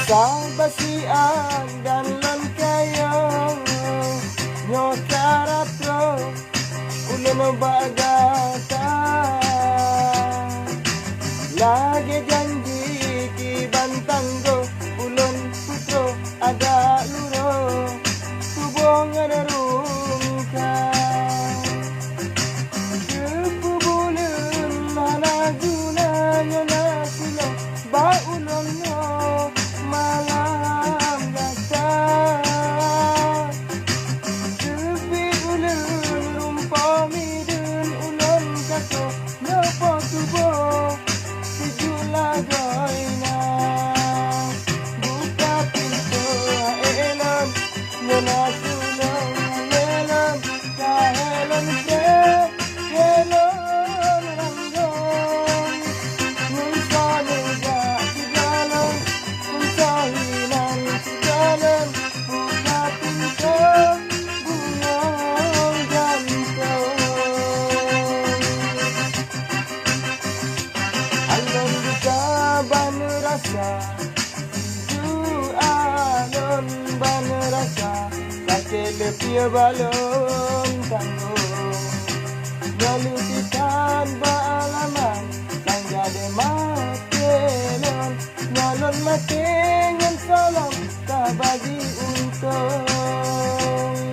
Basian dan lon kayo nyo karatro ulun bagata lagi janji ki bantanggo ulun putro ada luro tubong ada rungka kepubulun mana gunanya nasilo ba ulun nyo malam datang tepi ulun rumpami dan ulun kato napa tubuh sejula goina buka pintu elon nyana sulong elon kahelon ke helon ranggong nunsa lega digalon sahinan jalan buka pintu bungong gantung alon buka ban rasa alon ban rasa kake lepia balon tanggung nyalutikan baalaman nang jadi matelon nyalon matengan salam tak bagi untung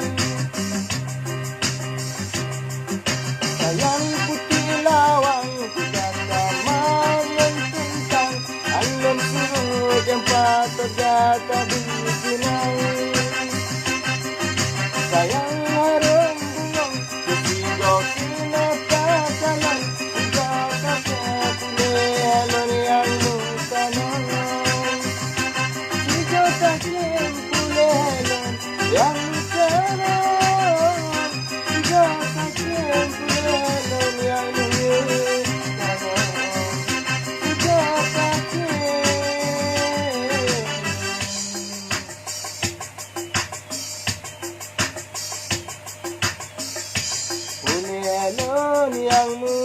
sayang putih lawang kudanda mangan tentang alon suruh jempat terjata bikinai sayang harum bungung ketiga kena pakalan udah kakek pulih alon yang mutanong tiga kakek pulih alon yang mutanong tiga kakek pulih alon yang mutanong tiga kakek pulih alon yang mutanong